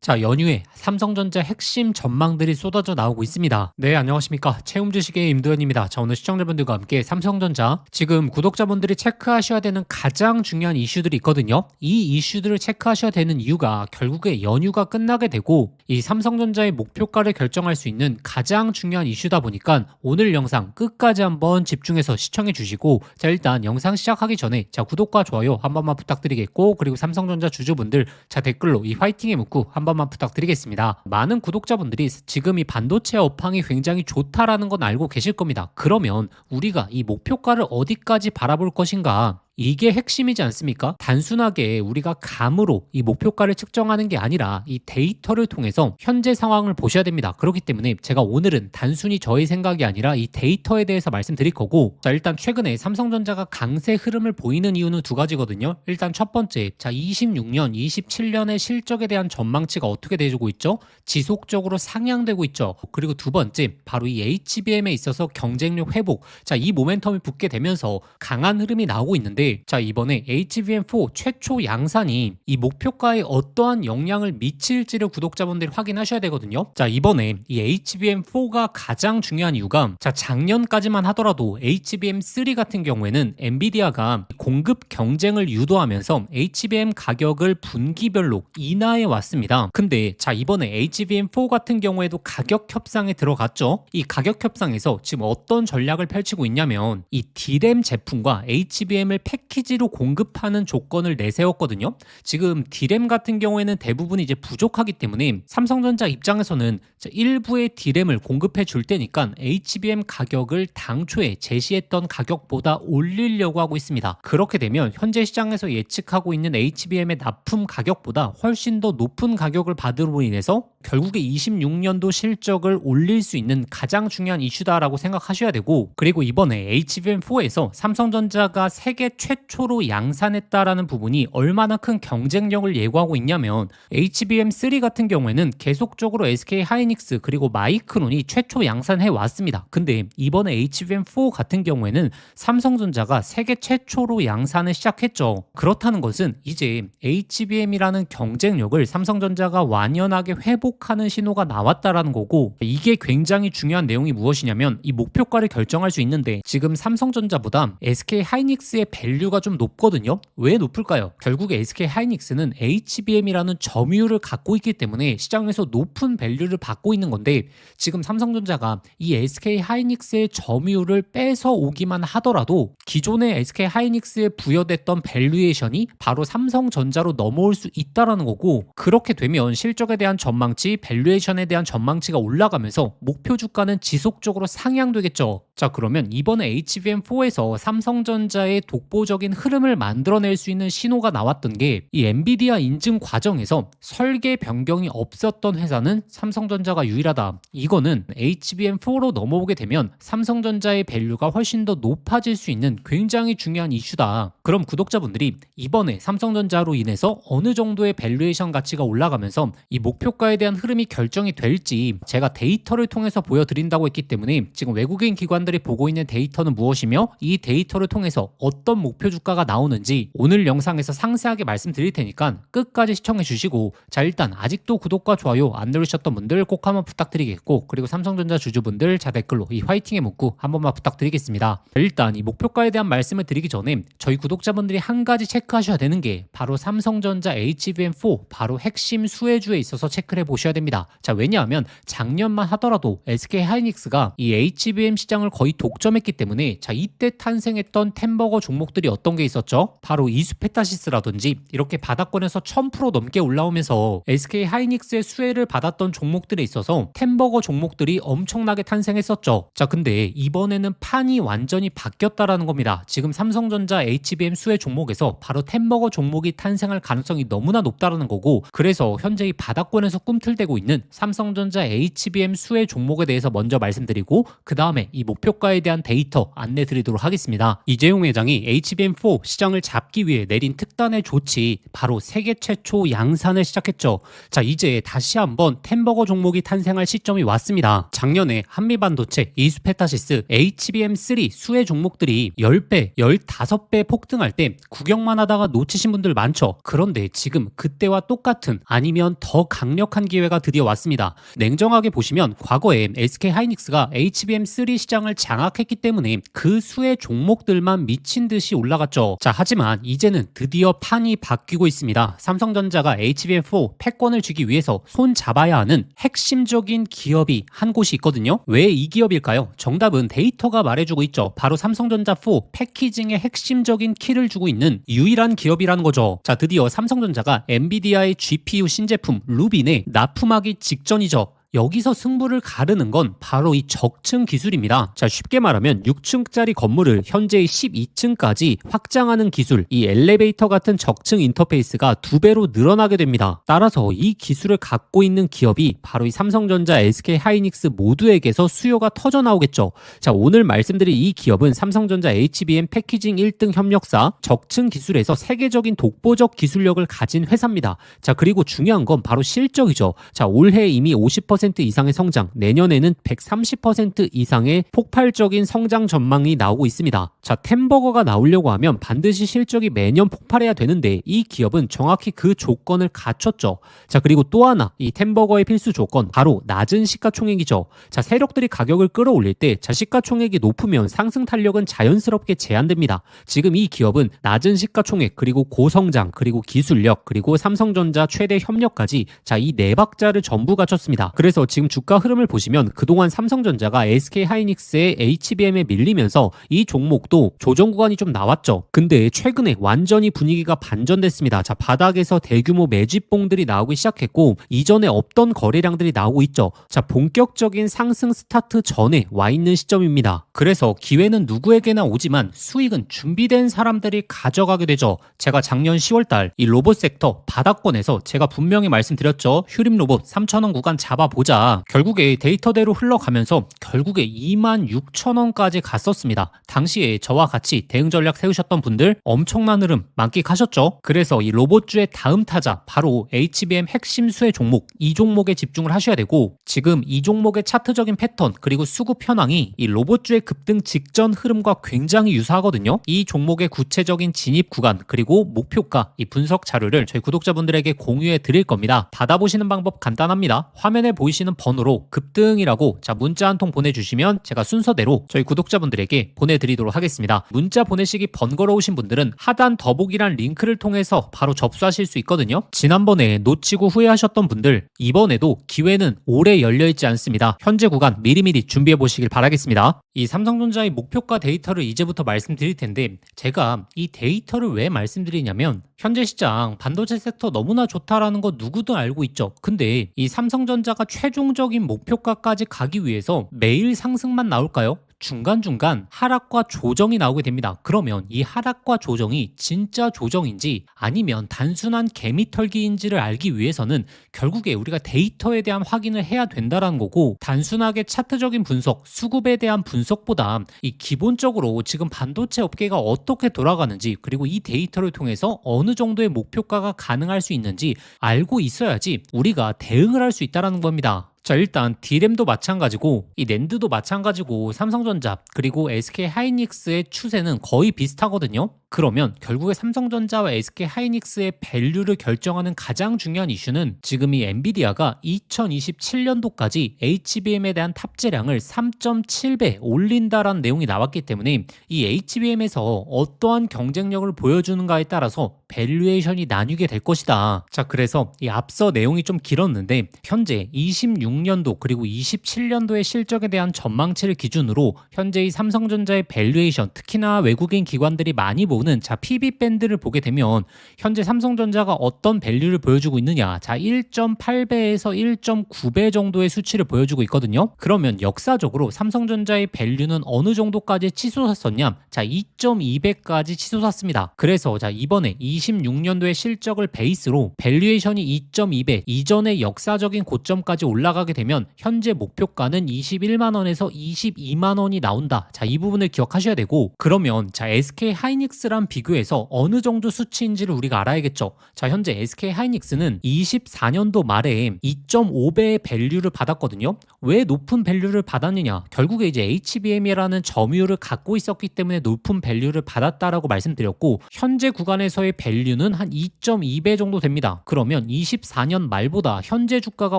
자, 연휴에 삼성전자 핵심 전망들이 쏟아져 나오고 있습니다. 네, 안녕하십니까. 채움지식의 임도현입니다. 자, 오늘 시청자분들과 함께 삼성전자, 지금 구독자분들이 체크하셔야 되는 가장 중요한 이슈들이 있거든요. 이 이슈들을 체크하셔야 되는 이유가 결국에 연휴가 끝나게 되고 이 삼성전자의 목표가를 결정할 수 있는 가장 중요한 이슈다 보니까 오늘 영상 끝까지 한번 집중해서 시청해 주시고, 자, 일단 영상 시작하기 전에 자, 구독과 좋아요 한 번만 부탁드리겠고, 그리고 삼성전자 주주분들 자, 댓글로 이 화이팅의 문구 한 번만 부탁드리겠습니다. 많은 구독자분들이 지금 이 반도체 업황이 굉장히 좋다라는 건 알고 계실 겁니다. 그러면 우리가 이 목표가를 어디까지 바라볼 것인가? 이게 핵심이지 않습니까? 단순하게 우리가 감으로 이 목표가를 측정하는 게 아니라 이 데이터를 통해서 현재 상황을 보셔야 됩니다. 그렇기 때문에 제가 오늘은 단순히 저의 생각이 아니라 이 데이터에 대해서 말씀드릴 거고, 자, 일단 최근에 삼성전자가 강세 흐름을 보이는 이유는 두 가지거든요. 일단 첫 번째, 자, 26년, 27년의 실적에 대한 전망치가 어떻게 되고 있죠? 지속적으로 상향되고 있죠. 그리고 두 번째, 바로 이 HBM에 있어서 경쟁력 회복, 자, 이 모멘텀이 붙게 되면서 강한 흐름이 나오고 있는데, 자, 이번에 HBM4 최초 양산이 이 목표가에 어떠한 영향을 미칠지를 구독자분들이 확인하셔야 되거든요. 자, 이번에 이 HBM4가 가장 중요한 이유가, 자, 작년까지만 하더라도 HBM3 같은 경우에는 엔비디아가 공급 경쟁을 유도하면서 HBM 가격을 분기별로 인하해 왔습니다. 근데 자, 이번에 HBM4 같은 경우에도 가격 협상에 들어갔죠. 이 가격 협상에서 지금 어떤 전략을 펼치고 있냐면 이 D램 제품과 HBM을 패키지로 공급하는 조건을 내세웠거든요. 지금 D램 같은 경우에는 대부분이 이제 부족하기 때문에 삼성전자 입장에서는 일부의 D램을 공급해 줄 테니까 HBM 가격을 당초에 제시했던 가격보다 올리려고 하고 있습니다. 그렇게 되면 현재 시장에서 예측하고 있는 HBM의 납품 가격보다 훨씬 더 높은 가격을 받음으로 인해서 결국에 26년도 실적을 올릴 수 있는 가장 중요한 이슈다라고 생각하셔야 되고, 그리고 이번에 HBM4에서 삼성전자가 세계 최초로 양산했다라는 부분이 얼마나 큰 경쟁력을 예고하고 있냐면, HBM3 같은 경우에는 계속적으로 SK 하이닉스 그리고 마이크론이 최초 양산해 왔습니다. 근데 이번에 HBM4 같은 경우에는 삼성전자가 세계 최초로 양산을 시작했죠. 그렇다는 것은 이제 HBM이라는 경쟁력을 삼성전자가 완연하게 회복하는 신호가 나왔다라는 거고, 이게 굉장히 중요한 내용이 무엇이냐면 이 목표가를 결정할 수 있는데, 지금 삼성전자보다 SK 하이닉스의 밸류가 좀 높거든요. 왜 높을까요? 결국에 SK 하이닉스는 HBM이라는 점유율을 갖고 있기 때문에 시장에서 높은 밸류를 받고 있는 건데, 지금 삼성전자가 이 SK 하이닉스의 점유율을 뺏어 오기만 하더라도 기존의 SK 하이닉스에 부여됐던 밸류에이션이 바로 삼성전자로 넘어올 수 있다라는 거고, 그렇게 되면 실적에 대한 전망치, 밸류에이션에 대한 전망치가 올라가면서 목표 주가는 지속적으로 상향되겠죠. 자, 그러면 이번에 HBM4에서 삼성전자의 독보적인 흐름을 만들어낼 수 있는 신호가 나왔던 게, 이 엔비디아 인증 과정에서 설계 변경이 없었던 회사는 삼성전자가 유일하다. 이거는 HBM4로 넘어오게 되면 삼성전자의 밸류가 훨씬 더 높아질 수 있는 굉장히 중요한 이슈다. 그럼 구독자분들이 이번에 삼성전자로 인해서 어느 정도의 밸류에이션 가치가 올라가면서 이 목표가에 대한 흐름이 결정이 될지 제가 데이터를 통해서 보여드린다고 했기 때문에, 지금 외국인 기관들이 보고 있는 데이터는 무엇이며 이 데이터를 통해서 어떤 목표 주가가 나오는지 오늘 영상에서 상세하게 말씀드릴 테니까 끝까지 시청해 주시고, 자, 일단 아직도 구독과 좋아요 안 누르셨던 분들 꼭 한번 부탁드리겠고, 그리고 삼성전자 주주분들 자, 댓글로 이 화이팅의 문구 한 번만 부탁드리겠습니다. 일단 이 목표가에 대한 말씀을 드리기 전에 저희 구독자분들이 한 가지 체크하셔야 되는 게 바로 삼성전자 HBM4 바로 핵심 수혜주에 있어서 체크를 해보셔야 됩니다. 자, 왜냐하면 작년만 하더라도 SK 하이닉스가 이 HBM 시장을 거의 독점했기 때문에, 자, 이때 탄생했던 템버거 종목들이 어떤 게 있었죠? 바로 이수페타시스라든지 이렇게 바닥권에서 1000% 넘게 올라오면서 SK 하이닉스의 수혜를 받았던 종목들에 있어서 템버거 종목들이 엄청나게 탄생했었죠. 자, 근데 이번에는 판이 완전히 바뀌었다라는 겁니다. 지금 삼성전자 HBM 수혜 종목에서 바로 템버거 종목이 탄생할 가능성이 너무나 높다라는 거고, 그래서 현재 이 바닥권에서 꿈틀대고 있는 삼성전자 HBM 수혜 종목에 대해서 먼저 말씀드리고, 그 다음에 이 목표 목표가에 대한 데이터 안내 드리도록 하겠습니다. 이재용 회장이 HBM4 시장을 잡기 위해 내린 특단의 조치, 바로 세계 최초 양산을 시작했죠. 자, 이제 다시 한번 템버거 종목이 탄생할 시점이 왔습니다. 작년에 한미반도체, 이수페타시스, HBM3 수혜 종목들이 10배, 15배 폭등할 때 구경만 하다가 놓치신 분들 많죠. 그런데 지금 그때와 똑같은 아니면 더 강력한 기회가 드디어 왔습니다. 냉정하게 보시면 과거에 SK하이닉스가 HBM3 시장을 장악했기 때문에 그 수혜 종목들만 미친 듯이 올라갔죠. 자, 하지만 이제는 드디어 판이 바뀌고 있습니다. 삼성전자가 HBM4 패권을 쥐기 위해서 손 잡아야 하는 핵심적인 기업이 한 곳이 있거든요. 왜 이 기업일까요? 정답은 데이터가 말해주고 있죠. 바로 삼성전자 4 패키징의 핵심적인 키를 주고 있는 유일한 기업이라는 거죠. 자, 드디어 삼성전자가 엔비디아의 GPU 신제품 루빈에 납품하기 직전이죠. 여기서 승부를 가르는 건 바로 이 적층 기술입니다. 자, 쉽게 말하면 6층짜리 건물을 현재의 12층까지 확장하는 기술, 이 엘리베이터 같은 적층 인터페이스가 2배로 늘어나게 됩니다. 따라서 이 기술을 갖고 있는 기업이 바로 이 삼성전자, SK하이닉스 모두에게서 수요가 터져 나오겠죠. 자, 오늘 말씀드린 이 기업은 삼성전자 HBM 패키징 1등 협력사, 적층 기술에서 세계적인 독보적 기술력을 가진 회사입니다. 자, 그리고 중요한 건 바로 실적이죠. 자, 올해 이미 50% 이상의 성장, 내년에는 130% 이상의 폭발적인 성장 전망이 나오고 있습니다. 자, 템버거가 나오려고 하면 반드시 실적이 매년 폭발해야 되는데 이 기업은 정확히 그 조건을 갖췄죠. 자, 그리고 또 하나, 이 템버거의 필수 조건, 바로 낮은 시가총액이죠. 자, 세력들이 가격을 끌어올릴 때 시가총액이 높으면 상승 탄력은 자연스럽게 제한됩니다. 지금 이 기업은 낮은 시가총액, 그리고 고성장, 그리고 기술력, 그리고 삼성전자 최대 협력까지, 자, 이 네 박자를 전부 갖췄습니다. 그래서 지금 주가 흐름을 보시면 그동안 삼성전자가 SK하이닉스의 HBM에 밀리면서 이 종목도 조정 구간이 좀 나왔죠. 근데 최근에 완전히 분위기가 반전됐습니다. 자, 바닥에서 대규모 매집봉들이 나오기 시작했고 이전에 없던 거래량들이 나오고 있죠. 자, 본격적인 상승 스타트 전에 와 있는 시점입니다. 그래서 기회는 누구에게나 오지만 수익은 준비된 사람들이 가져가게 되죠. 제가 작년 10월달 이 로봇 섹터 바닥권에서 제가 분명히 말씀드렸죠. 휴림 로봇 3,000원 구간 잡아보자. 결국에 데이터대로 흘러가면서 결국에 26,000원까지 갔었습니다. 당시에 저와 같이 대응 전략 세우셨던 분들 엄청난 흐름 만끽하셨죠. 그래서 이 로봇주의 다음 타자 바로 HBM 핵심 수혜 종목, 이 종목에 집중을 하셔야 되고, 지금 이 종목의 차트적인 패턴 그리고 수급 현황이 이 로봇주의 급등 직전 흐름과 굉장히 유사하거든요. 이 종목의 구체적인 진입 구간 그리고 목표가, 이 분석 자료를 저희 구독자분들에게 공유해 드릴 겁니다. 받아보시는 방법 간단합니다. 화면에 보이시는 번호로 급등이라고 문자 한 통 보내주시면 제가 순서대로 저희 구독자분들에게 보내드리도록 하겠습니다. 문자 보내시기 번거로우신 분들은 하단 더보기란 링크를 통해서 바로 접수하실 수 있거든요. 지난번에 놓치고 후회하셨던 분들, 이번에도 기회는 오래 열려있지 않습니다. 현재 구간 미리미리 준비해 보시길 바라겠습니다. 이 삼성전자의 목표가 데이터를 이제부터 말씀드릴 텐데, 제가 이 데이터를 왜 말씀드리냐면 현재 시장 반도체 섹터 너무나 좋다라는 거 누구도 알고 있죠. 근데 이 삼성전자가 최종적인 목표가까지 가기 위해서 매일 상승만 나올까요? 중간중간 하락과 조정이 나오게 됩니다. 그러면 이 하락과 조정이 진짜 조정인지 아니면 단순한 개미털기인지를 알기 위해서는 결국에 우리가 데이터에 대한 확인을 해야 된다는 거고, 단순하게 차트적인 분석, 수급에 대한 분석보다 이 기본적으로 지금 반도체 업계가 어떻게 돌아가는지, 그리고 이 데이터를 통해서 어느 정도의 목표가가 가능할 수 있는지 알고 있어야지 우리가 대응을 할 수 있다는 겁니다. 자, 일단 D램도 마찬가지고 이 낸드도 마찬가지고 삼성전자 그리고 SK하이닉스의 추세는 거의 비슷하거든요. 그러면 결국에 삼성전자와 SK하이닉스의 밸류를 결정하는 가장 중요한 이슈는 지금 이 엔비디아가 2027년도까지 HBM에 대한 탑재량을 3.7배 올린다라는 내용이 나왔기 때문에 이 HBM에서 어떠한 경쟁력을 보여주는가에 따라서 밸류에이션이 나뉘게 될 것이다. 자, 그래서 이 앞서 내용이 좀 길었는데 현재 26년도 그리고 27년도의 실적에 대한 전망치를 기준으로 현재 이 삼성전자의 밸류에이션, 특히나 외국인 기관들이 많이 보는 PB 밴드를 보게 되면 현재 삼성전자가 어떤 밸류를 보여주고 있느냐, 1.8배에서 1.9배 정도의 수치를 보여주고 있거든요. 그러면 역사적으로 삼성전자의 밸류는 어느 정도까지 치솟았었냐, 2.2배까지 치솟았습니다. 그래서 이번에 26년도의 실적을 베이스로 밸류에이션이 2.2배 이전의 역사적인 고점까지 올라가게 하게 되면 현재 목표가는 21만 원에서 22만 원이 나온다. 자, 이 부분을 기억하셔야 되고, 그러면 자, SK 하이닉스랑 비교해서 어느 정도 수치인지를 우리가 알아야겠죠. 자, 현재 SK 하이닉스는 24년도 말에 2.5배의 밸류를 받았거든요. 왜 높은 밸류를 받았느냐? 결국에 이제 HBM이라는 점유율을 갖고 있었기 때문에 높은 밸류를 받았다라고 말씀드렸고, 현재 구간에서의 밸류는 한 2.2배 정도 됩니다. 그러면 24년 말보다 현재 주가가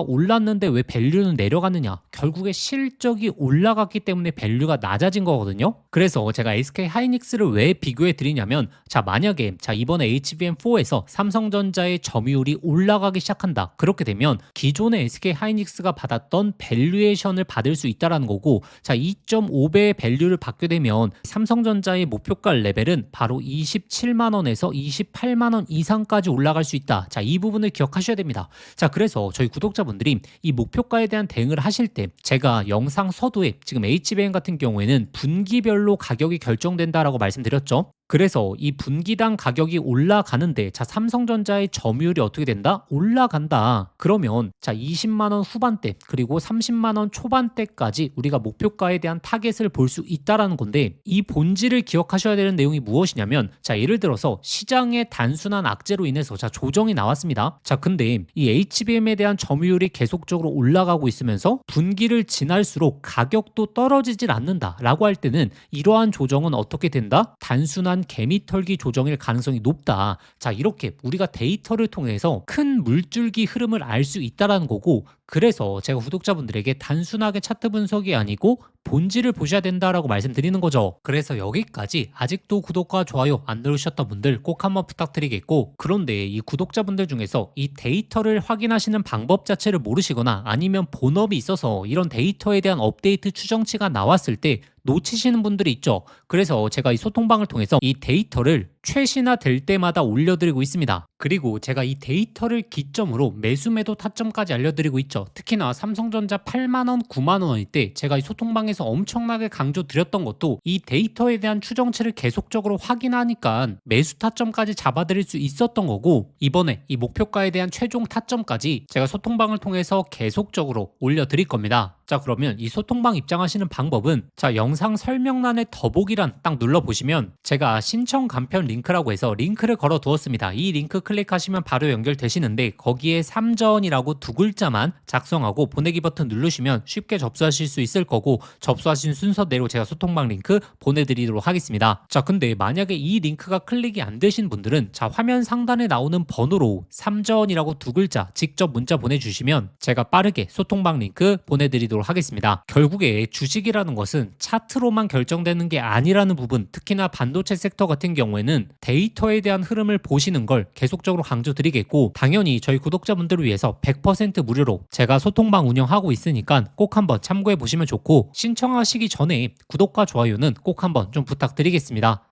올랐는데 왜 밸류는 내려갔느냐? 결국에 실적이 올라갔기 때문에 밸류가 낮아진 거거든요. 그래서 제가 SK 하이닉스를 왜 비교해 드리냐면, 자, 만약에 자, 이번에 HBM4에서 삼성전자의 점유율이 올라가기 시작한다. 그렇게 되면 기존의 SK 하이닉스가 받았던 밸류에이션을 받을 수 있다라는 거고, 자, 2.5배의 밸류를 받게 되면 삼성전자의 목표가 레벨은 바로 27만 원에서 28만 원 이상까지 올라갈 수 있다. 자, 이 부분을 기억하셔야 됩니다. 자, 그래서 저희 구독자분들이 이 목표가에 대한 대응을 하실 때 제가 영상 서두에 지금 HBM 같은 경우에는 분기별로 가격이 결정된다라고 말씀드렸죠. 그래서 이 분기당 가격이 올라가는데, 자, 삼성전자의 점유율이 어떻게 된다? 올라간다. 그러면 자, 20만 원 후반대 그리고 30만 원 초반대까지 우리가 목표가에 대한 타겟을 볼 수 있다라는 건데, 이 본질을 기억하셔야 되는 내용이 무엇이냐면, 자, 예를 들어서 시장의 단순한 악재로 인해서 자, 조정이 나왔습니다. 자, 근데 이 HBM에 대한 점유율이 계속적으로 올라가고 있으면서 분기를 지날수록 가격도 떨어지질 않는다라고 할 때는 이러한 조정은 어떻게 된다? 단순한 개미털기 조정일 가능성이 높다. 자, 이렇게 우리가 데이터를 통해서 큰 물줄기 흐름을 알 수 있다라는 거고, 그래서 제가 구독자분들에게 단순하게 차트 분석이 아니고 본질을 보셔야 된다라고 말씀드리는 거죠. 그래서 여기까지 아직도 구독과 좋아요 안 누르셨던 분들 꼭 한번 부탁드리겠고, 그런데 이 구독자분들 중에서 이 데이터를 확인하시는 방법 자체를 모르시거나 아니면 본업이 있어서 이런 데이터에 대한 업데이트 추정치가 나왔을 때 놓치시는 분들이 있죠. 그래서 제가 이 소통방을 통해서 이 데이터를 최신화될 때마다 올려드리고 있습니다. 그리고 제가 이 데이터를 기점으로 매수 매도 타점까지 알려드리고 있죠. 특히나 삼성전자 8만원, 9만원일 때 제가 이 소통방에서 엄청나게 강조드렸던 것도 이 데이터에 대한 추정치를 계속적으로 확인하니까 매수 타점까지 잡아드릴 수 있었던 거고, 이번에 이 목표가에 대한 최종 타점까지 제가 소통방을 통해서 계속적으로 올려드릴 겁니다. 자, 그러면 이 소통방 입장하시는 방법은 자, 영상 설명란에 더보기란 딱 눌러보시면 제가 신청 간편 링크라고 해서 링크를 걸어 두었습니다. 이 링크 클릭하시면 바로 연결되시는데, 거기에 3전이라고 두 글자만 작성하고 보내기 버튼 누르시면 쉽게 접수하실 수 있을 거고, 접수하신 순서대로 제가 소통방 링크 보내드리도록 하겠습니다. 자, 근데 만약에 이 링크가 클릭이 안 되신 분들은 자, 화면 상단에 나오는 번호로 3전이라고 두 글자 직접 문자 보내주시면 제가 빠르게 소통방 링크 보내드리도록 하겠습니다. 결국에 주식이라는 것은 차트로만 결정되는 게 아니라는 부분, 특히나 반도체 섹터 같은 경우에는 데이터에 대한 흐름을 보시는 걸 계속적으로 강조드리겠고, 당연히 저희 구독자분들을 위해서 100% 무료로 제가 소통방 운영하고 있으니까 꼭 한번 참고해 보시면 좋고, 신청하시기 전에 구독과 좋아요는 꼭 한번 좀 부탁드리겠습니다.